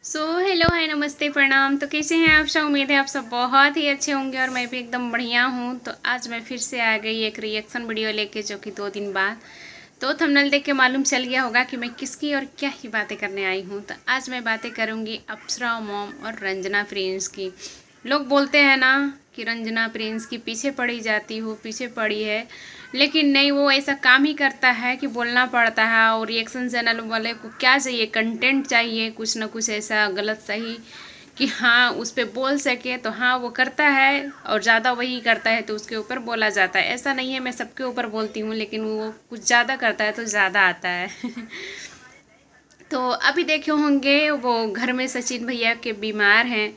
Hello hi नमस्ते प्रणाम। तो कैसे हैं आप सब? उम्मीद है आप सब बहुत ही अच्छे होंगे और मैं भी एकदम बढ़िया हूँ। तो आज मैं फिर से आ गई एक रिएक्शन वीडियो लेके, जो कि 2 दिन बाद। तो थंबनेल देख के मालूम चल गया होगा कि मैं किसकी और क्या ही बातें करने आई हूँ। तो आज मैं बातें करूँगी अप्सरा मॉम और रंजना प्रिंस की। लोग बोलते हैं ना कि रंजना प्रिंस की पीछे पड़ी जाती हो, पीछे पड़ी है, लेकिन नहीं, वो ऐसा काम ही करता है कि बोलना पड़ता है। और रिएक्शन चैनल वाले को क्या चाहिए? कंटेंट चाहिए, कुछ ना कुछ ऐसा गलत सही कि हाँ उस पर बोल सके। तो हाँ वो करता है और ज़्यादा वही करता है तो उसके ऊपर बोला जाता है। ऐसा नहीं है मैं सबके ऊपर बोलती हूँ, लेकिन वो कुछ ज़्यादा करता है तो ज़्यादा आता है। तो अभी देखे होंगे वो घर में सचिन भैया के बीमार हैं।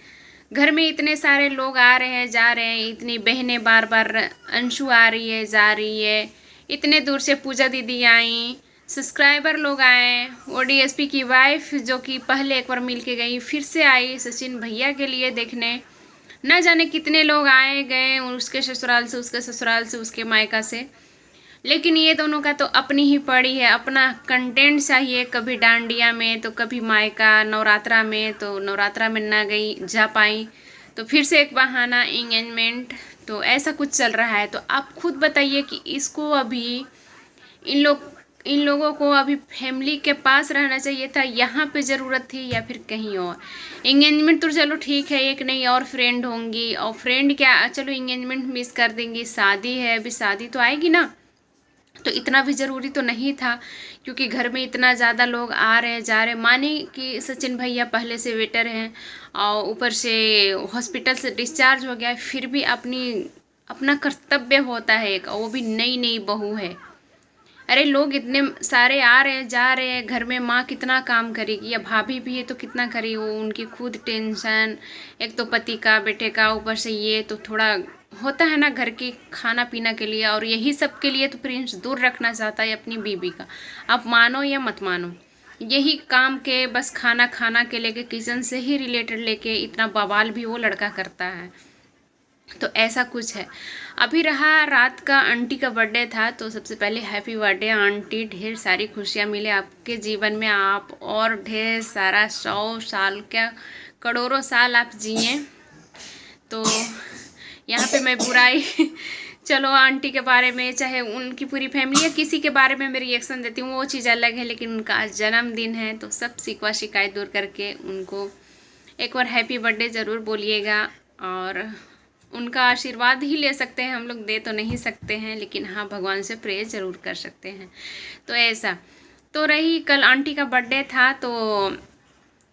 घर में इतने सारे लोग आ रहे हैं जा रहे हैं, इतनी बहनें बार बार, अंशु आ रही है जा रही है, इतने दूर से पूजा दीदी आई, सब्सक्राइबर लोग आए, वो डीएसपी की वाइफ जो कि पहले एक बार मिल के गई फिर से आई सचिन भैया के लिए देखने। न जाने कितने लोग आए गए, उसके ससुराल से, उसके ससुराल से, उसके मायका से। लेकिन ये दोनों का तो अपनी ही पड़ी है, अपना कंटेंट चाहिए। कभी डांडिया में तो कभी मायका, नवरात्रा में तो नवरात्रा में ना गई जा पाई तो फिर से एक बहाना एंगेजमेंट। तो ऐसा कुछ चल रहा है। तो आप खुद बताइए कि इसको अभी इन लोगों को अभी फैमिली के पास रहना चाहिए था, यहाँ पे ज़रूरत थी, या फिर कहीं और? एंगेजमेंट तो चलो ठीक है, एक नहीं और फ्रेंड होंगी, और फ्रेंड क्या, चलो एंगेजमेंट मिस कर देंगी, शादी है अभी, शादी तो आएगी ना। तो इतना भी ज़रूरी तो नहीं था, क्योंकि घर में इतना ज़्यादा लोग आ रहे हैं जा रहे हैं। माने कि सचिन भैया पहले से वेटर हैं और ऊपर से हॉस्पिटल से डिस्चार्ज हो गया है, फिर भी अपना कर्तव्य होता है एक, और वो भी नई नई बहू है। अरे लोग इतने सारे आ रहे हैं जा रहे हैं, घर में माँ कितना काम करेगी, या भाभी भी है तो कितना करेगी वो, उनकी खुद टेंशन, एक तो पति का, बेटे का, ऊपर से ये तो थोड़ा होता है ना घर के खाना पीना के लिए। और यही सब के लिए तो प्रिंस दूर रखना चाहता है अपनी बीबी का। आप मानो या मत मानो, यही काम के बस खाना खाना के लेके, किचन से ही रिलेटेड लेके इतना बवाल भी वो लड़का करता है। तो ऐसा कुछ है। अभी रहा रात का आंटी का बर्थडे था, तो सबसे पहले हैप्पी बर्थडे आंटी, ढेर सारी खुशियाँ मिले आपके जीवन में, आप और ढेर सारा 100 साल, क्या करोड़ों साल आप जिए। तो यहाँ पे मैं बुराई चलो आंटी के बारे में, चाहे उनकी पूरी फैमिली या किसी के बारे में मैं रिएक्शन देती हूँ, वो चीज़ अलग है। लेकिन उनका आज जन्मदिन है, तो सब शिकवा शिकायत दूर करके उनको एक बार हैप्पी बर्थडे ज़रूर बोलिएगा। और उनका आशीर्वाद ही ले सकते हैं हम लोग, दे तो नहीं सकते हैं, लेकिन हाँ भगवान से प्रे ज़रूर कर सकते हैं। तो ऐसा तो रही, कल आंटी का बर्थडे था, तो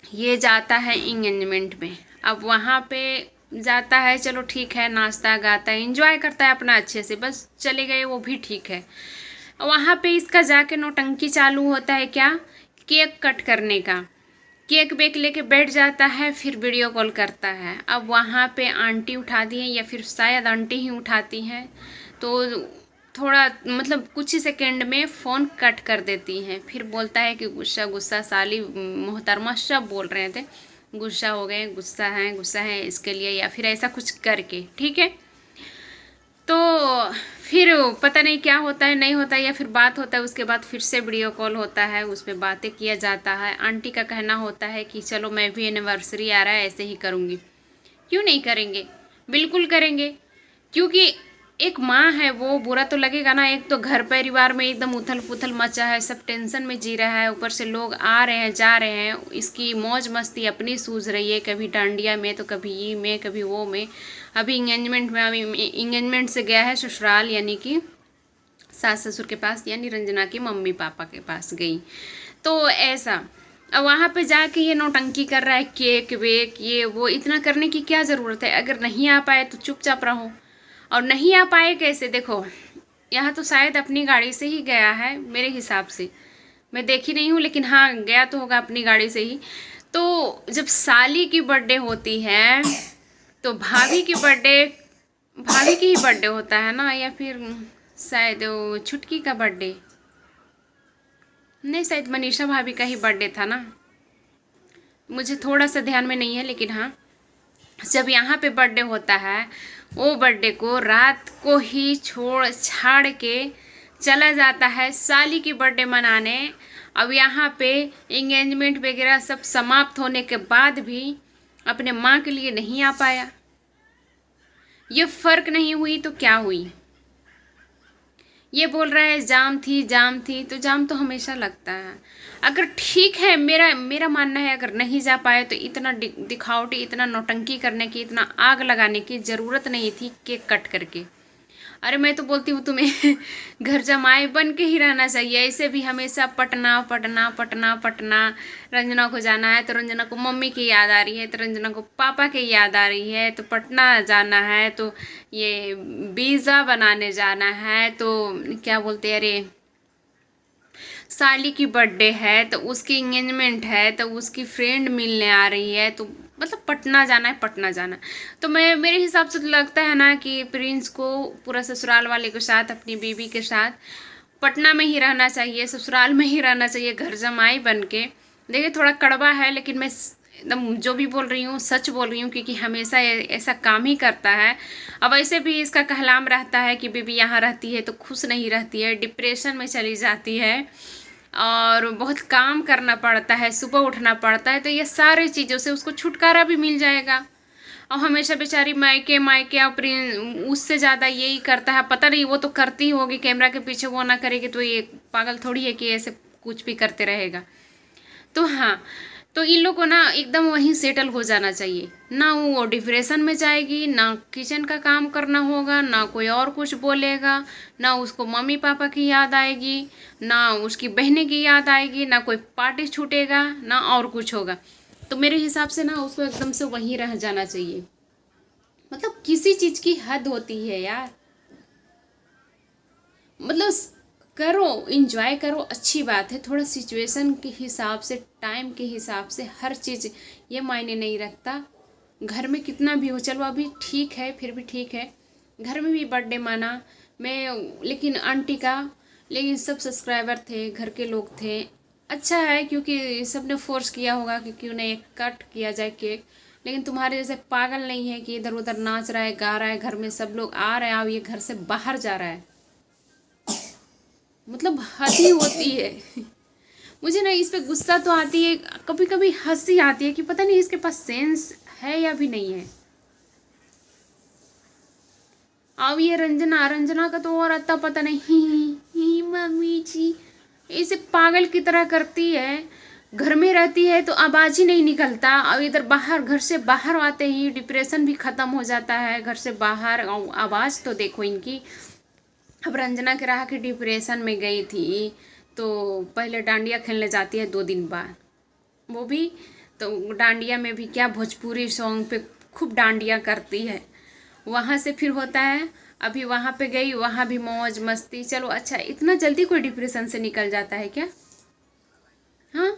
ये जाता है इंगेजमेंट में। अब वहाँ पे जाता है, चलो ठीक है, नाश्ता गाता है, एंजॉय करता है अपना अच्छे से, बस चले गए, वो भी ठीक है। वहाँ पे इसका जाके नौटंकी चालू होता है, क्या, केक कट करने का। केक बेक लेके बैठ जाता है, फिर वीडियो कॉल करता है। अब वहाँ पे आंटी उठाती हैं, या फिर शायद आंटी ही उठाती हैं, तो थोड़ा मतलब कुछ ही सेकेंड में फ़ोन कट कर देती हैं। फिर बोलता है कि गुस्सा गुस्सा, साली मोहतरमा सब बोल रहे थे, गुस्सा हो गए, गुस्सा है इसके लिए, या फिर ऐसा कुछ करके, ठीक है। तो फिर पता नहीं क्या होता है, नहीं होता है, या फिर बात होता है, उसके बाद फिर से वीडियो कॉल होता है, उस पर बातें किया जाता है। आंटी का कहना होता है कि चलो मैं भी एनिवर्सरी आ रहा है ऐसे ही करूँगी। क्यों नहीं करेंगे, बिल्कुल करेंगे, क्योंकि एक माँ है, वो बुरा तो लगेगा ना। एक तो घर परिवार में एकदम उथल पुथल मचा है, सब टेंशन में जी रहा है, ऊपर से लोग आ रहे हैं जा रहे हैं, इसकी मौज मस्ती अपनी सूझ रही है, कभी डांडिया में तो कभी ये में कभी वो में। अभी इंगेजमेंट में, अभी इंगेजमेंट से गया है ससुराल, यानी कि सास ससुर के पास, यानी रंजना की मम्मी पापा के पास गई। तो ऐसा अब वहाँ पे जाके ये नौटंकी कर रहा है, केक वेक ये वो, इतना करने की क्या ज़रूरत है? अगर नहीं आ पाए तो चुपचाप रहो। और नहीं आ पाए कैसे, देखो यहाँ तो शायद अपनी गाड़ी से ही गया है मेरे हिसाब से, मैं देखी नहीं हूँ, लेकिन हाँ गया तो होगा अपनी गाड़ी से ही। तो जब साली की बर्थडे होती है तो भाभी की ही बर्थडे होता है ना, या फिर शायद वो छुटकी का बर्थडे, नहीं शायद मनीषा भाभी का ही बर्थडे था ना, मुझे थोड़ा सा ध्यान में नहीं है। लेकिन हाँ जब यहाँ पे बर्थडे होता है, वो बर्थडे को रात को ही छोड़ छाड़ के चला जाता है साली की बर्थडे मनाने। अब यहाँ पे एंगेजमेंट वगैरह सब समाप्त होने के बाद भी अपने माँ के लिए नहीं आ पाया। ये फ़र्क नहीं हुई तो क्या हुई? ये बोल रहा है जाम थी, तो जाम तो हमेशा लगता है। अगर ठीक है, मेरा मानना है, अगर नहीं जा पाए तो इतना दिखावटी, इतना नौटंकी करने की, इतना आग लगाने की ज़रूरत नहीं थी केक कट करके। अरे मैं तो बोलती हूँ तुम्हें घर जमाई बन के ही रहना चाहिए। ऐसे भी हमेशा पटना पटना पटना पटना। रंजना को जाना है तो रंजना को मम्मी की याद आ रही है, तो रंजना को पापा की याद आ रही है, तो पटना जाना है, तो ये वीज़ा बनाने जाना है, तो क्या बोलते हैं, अरे साली की बर्थडे है, तो उसकी इंगेजमेंट है, तो उसकी फ्रेंड मिलने आ रही है, तो मतलब पटना जाना है, पटना जाना है। तो मेरे हिसाब से तो लगता है ना कि प्रिंस को पूरा ससुराल वाले के साथ, अपनी बीवी के साथ पटना में ही रहना चाहिए, ससुराल में ही रहना चाहिए, घर जमाई बन के। देखिए थोड़ा कड़वा है, लेकिन मैं एकदम जो भी बोल रही हूँ सच बोल रही हूँ, क्योंकि हमेशा ऐसा काम ही करता है। अब ऐसे भी इसका कहलाम रहता है कि बीबी यहाँ रहती है तो खुश नहीं रहती है, डिप्रेशन में चली जाती है और बहुत काम करना पड़ता है, सुबह उठना पड़ता है, तो ये सारी चीज़ों से उसको छुटकारा भी मिल जाएगा। और हमेशा बेचारी मायके मायके और उससे ज़्यादा यही करता है। पता नहीं, वो तो करती होगी, कैमरा के पीछे वो ना करेगी तो ये पागल थोड़ी है कि ऐसे कुछ भी करते रहेगा। तो हाँ, तो इन लोग को ना एकदम वहीं सेटल हो जाना चाहिए। ना वो डिप्रेशन में जाएगी, ना किचन का काम करना होगा, ना कोई और कुछ बोलेगा, ना उसको मम्मी पापा की याद आएगी, ना उसकी बहनें की याद आएगी, ना कोई पार्टी छूटेगा, ना और कुछ होगा। तो मेरे हिसाब से ना उसको एकदम से वहीं रह जाना चाहिए। मतलब किसी चीज़ की हद होती है यार। मतलब करो, इंजॉय करो, अच्छी बात है। थोड़ा सिचुएशन के हिसाब से, टाइम के हिसाब से हर चीज़ ये मायने नहीं रखता। घर में कितना भी हो, चलो अभी ठीक है, फिर भी ठीक है, घर में भी बर्थडे माना मैं, लेकिन आंटी का, लेकिन सब सब्सक्राइबर थे, घर के लोग थे। अच्छा है, क्योंकि सबने फोर्स किया होगा कि क्यों नहीं एक कट किया जाए केक। लेकिन तुम्हारे जैसे पागल नहीं है कि इधर उधर नाच रहा है, गा रहा है, घर में सब लोग आ रहे हैं, अब ये घर से बाहर जा रहा है। मतलब हद ही होती है। मुझे ना इस पे गुस्सा तो आती है, कभी कभी हंसी आती है कि पता नहीं इसके पास सेंस है या भी नहीं है। अब ये रंजना का तो और अता पता नहीं, ही मम्मी जी इसे पागल की तरह करती है। घर में रहती है तो आवाज ही नहीं निकलता, और इधर बाहर, घर से बाहर आते ही डिप्रेशन भी खत्म हो जाता है। घर से बाहर आवाज तो देखो इनकी। अब रंजना के राह के डिप्रेशन में गई थी, तो पहले डांडिया खेलने जाती है 2 दिन बाद, वो भी तो डांडिया में भी क्या भोजपुरी सॉन्ग पे खूब डांडिया करती है। वहाँ से फिर होता है, अभी वहाँ पे गई, वहाँ भी मौज मस्ती। चलो अच्छा, इतना जल्दी कोई डिप्रेशन से निकल जाता है क्या? हाँ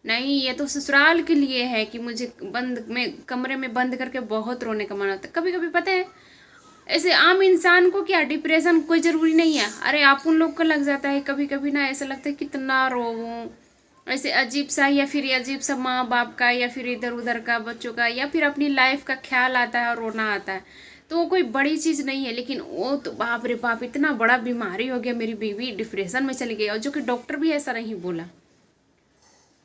नहीं, ये तो ससुराल के लिए है कि मुझे बंद में, कमरे में बंद करके बहुत रोने का मन होता है। कभी कभी पता है, ऐसे आम इंसान को क्या डिप्रेशन कोई ज़रूरी नहीं है, अरे आप उन लोग को लग जाता है कभी कभी ना, ऐसा लगता है कितना रोऊं, ऐसे अजीब सा, या फिर अजीब सा माँ बाप का, या फिर इधर उधर का बच्चों का, या फिर अपनी लाइफ का ख्याल आता है और रोना आता है। तो वो कोई बड़ी चीज़ नहीं है, लेकिन वो तो बाप रे बाप, इतना बड़ा बीमारी हो गया, मेरी बीवी डिप्रेशन में चली गई। और जो कि डॉक्टर भी ऐसा नहीं बोला,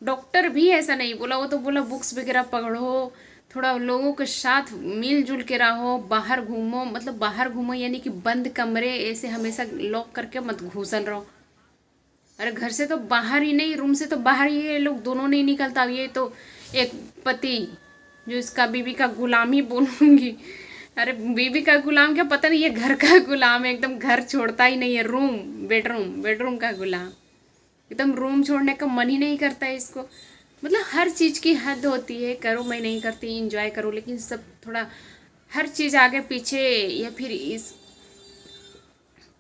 डॉक्टर भी ऐसा नहीं बोला, वो तो बोला बुक्स वगैरह पढ़ो, थोड़ा लोगों के साथ मिलजुल के रहो, बाहर घूमो। मतलब बाहर घूमो यानी कि बंद कमरे, ऐसे हमेशा लॉक करके मत घुसल रहो। अरे घर से तो बाहर ही नहीं, रूम से तो बाहर ही ये लोग दोनों नहीं निकलता। ये तो एक पति जो इसका बीवी का गुलामी बोलूँगी, अरे बीवी का गुलाम क्या, पता नहीं ये घर का गुलाम है, एकदम घर छोड़ता ही नहीं है। रूम, बेडरूम का गुलाम, एकदम रूम छोड़ने का मन ही नहीं करता है इसको। मतलब हर चीज़ की हद होती है। करो, मैं नहीं करती, इंजॉय करो, लेकिन सब थोड़ा हर चीज़ आगे पीछे, या फिर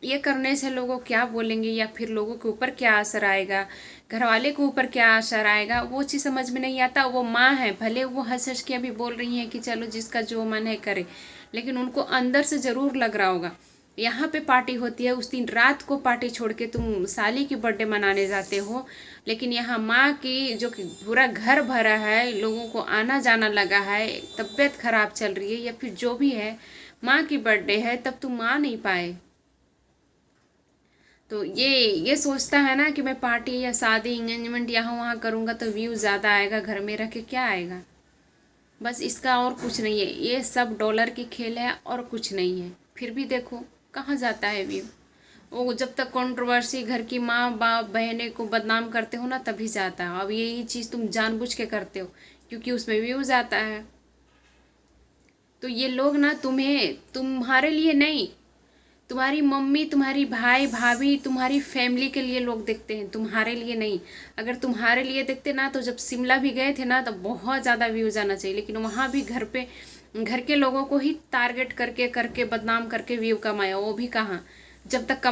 ये करने से लोगों क्या बोलेंगे, या फिर लोगों के ऊपर क्या असर आएगा, घर वाले के ऊपर क्या असर आएगा, वो चीज़ समझ में नहीं आता। वो माँ है, भले वो हंस हंस के अभी बोल रही हैं कि चलो जिसका जो मन है करे, लेकिन उनको अंदर से ज़रूर लग रहा होगा। यहाँ पे पार्टी होती है, उस दिन रात को पार्टी छोड़ के तुम साली की बर्थडे मनाने जाते हो, लेकिन यहाँ माँ की जो कि पूरा घर भरा है, लोगों को आना जाना लगा है, तबीयत खराब चल रही है, या फिर जो भी है, माँ की बर्थडे है, तब तुम आ नहीं पाए। तो ये सोचता है ना कि मैं पार्टी या शादी इंगेजमेंट यहाँ वहाँ करूँगा तो व्यू ज़्यादा आएगा, घर में रह के क्या आएगा। बस इसका और कुछ नहीं है, ये सब डॉलर की खेल है और कुछ नहीं है। फिर भी देखो कहाँ जाता है व्यू। वो जब तक कंट्रोवर्सी घर की माँ बाप बहनें को बदनाम करते हो ना तभी जाता है। अब यही चीज़ तुम जानबूझ के करते हो क्योंकि उसमें व्यूज़ आता है। तो ये लोग ना तुम्हें, तुम्हारे लिए नहीं, तुम्हारी मम्मी तुम्हारी भाई भाभी तुम्हारी फैमिली के लिए लोग देखते हैं, तुम्हारे लिए नहीं। अगर तुम्हारे लिए देखते ना तो जब शिमला भी गए थे ना तो बहुत ज़्यादा व्यूज़ आना चाहिए, लेकिन वहाँ भी घर के लोगों को ही टारगेट करके करके बदनाम करके व्यू कमाया। वो भी कहाँ, जब तक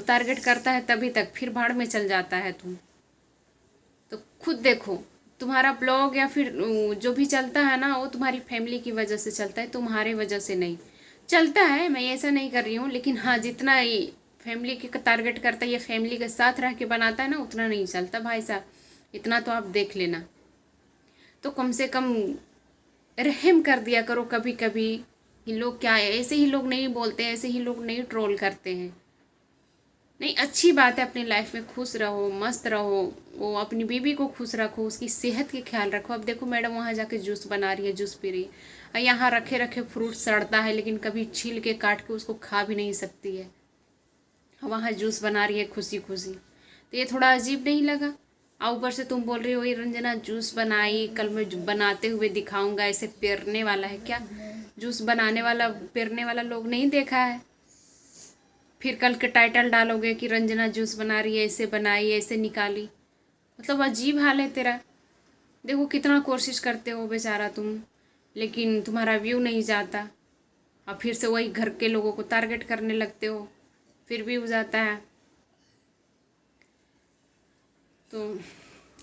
टारगेट करता है तभी तक, फिर भाड़ में चल जाता है तुम। तो खुद देखो, तुम्हारा ब्लॉग या फिर जो भी चलता है ना वो तुम्हारी फैमिली की वजह से चलता है, तुम्हारे वजह से नहीं चलता है। मैं ऐसा नहीं कर रही हूँ, लेकिन हाँ जितना ये फैमिली के टारगेट करता है, ये फैमिली के साथ रह के बनाता है ना, उतना नहीं चलता भाई साहब। इतना तो आप देख लेना। तो कम से कम रहम कर दिया करो कभी कभी। ये लोग क्या है, ऐसे ही लोग नहीं बोलते, ऐसे ही लोग नहीं ट्रोल करते हैं। नहीं, अच्छी बात है, अपनी लाइफ में खुश रहो, मस्त रहो, वो अपनी बीवी को खुश रखो, उसकी सेहत के ख्याल रखो। अब देखो मैडम वहाँ जाके जूस बना रही है, जूस पी रही है। यहाँ रखे रखे फ्रूट सड़ता है लेकिन कभी छील के काट के उसको खा भी नहीं सकती है, वहाँ जूस बना रही है खुशी खुशी। तो ये थोड़ा अजीब नहीं लगा? और ऊपर से तुम बोल रही हो ये रंजना जूस बनाई, कल मैं बनाते हुए दिखाऊंगा, ऐसे पेरने वाला है क्या? जूस बनाने वाला पेरने वाला लोग नहीं देखा है? फिर कल के टाइटल डालोगे कि रंजना जूस बना रही है, ऐसे बनाई ऐसे निकाली। मतलब अजीब हाल है तेरा। देखो कितना कोशिश करते हो बेचारा तुम, लेकिन तुम्हारा व्यू नहीं जाता। और फिर से वही घर के लोगों को टारगेट करने लगते हो, फिर भी हो जाता है। तो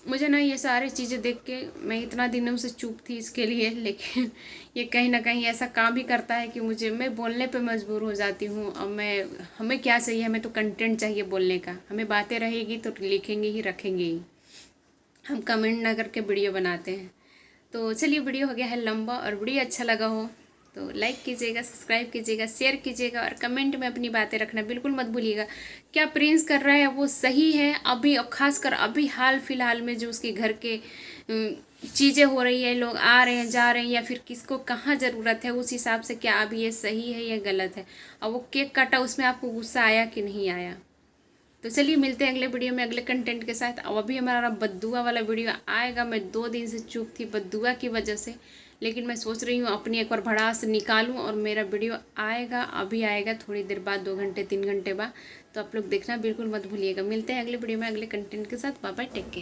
मुझे ना ये सारी चीज़ें देख के, मैं इतना दिनों से चुप थी इसके लिए, लेकिन ये कहीं ना कहीं ऐसा काम भी करता है कि मैं बोलने पे मजबूर हो जाती हूँ। अब हमें क्या चाहिए, हमें तो कंटेंट चाहिए बोलने का। हमें बातें रहेगी तो लिखेंगे ही, रखेंगे ही, हम कमेंट ना करके वीडियो बनाते हैं। तो चलिए वीडियो हो गया है लंबा, और वीडियो अच्छा लगा हो तो लाइक कीजिएगा, सब्सक्राइब कीजिएगा, शेयर कीजिएगा, और कमेंट में अपनी बातें रखना बिल्कुल मत भूलिएगा। क्या प्रिंस कर रहा है वो सही है अभी, और ख़ासकर अभी हाल फिलहाल में जो उसके घर के चीज़ें हो रही है, लोग आ रहे हैं जा रहे हैं, या फिर किसको कहाँ ज़रूरत है, उस हिसाब से क्या अभी ये सही है या गलत है। और वो केक काटा, उसमें आपको गुस्सा आया कि नहीं आया? तो चलिए मिलते हैं अगले वीडियो में अगले कंटेंट के साथ। अब अभी हमारा बद्दुआ वाला वीडियो आएगा। मैं 2 दिन से चुप थी बद्दुआ की वजह से, लेकिन मैं सोच रही हूँ अपनी एक बार भड़ास निकालूं और मेरा वीडियो आएगा, अभी आएगा थोड़ी देर बाद, 2 घंटे 3 घंटे बाद। तो आप लोग देखना बिल्कुल मत भूलिएगा। मिलते हैं अगले वीडियो में अगले कंटेंट के साथ। Bye bye, take care.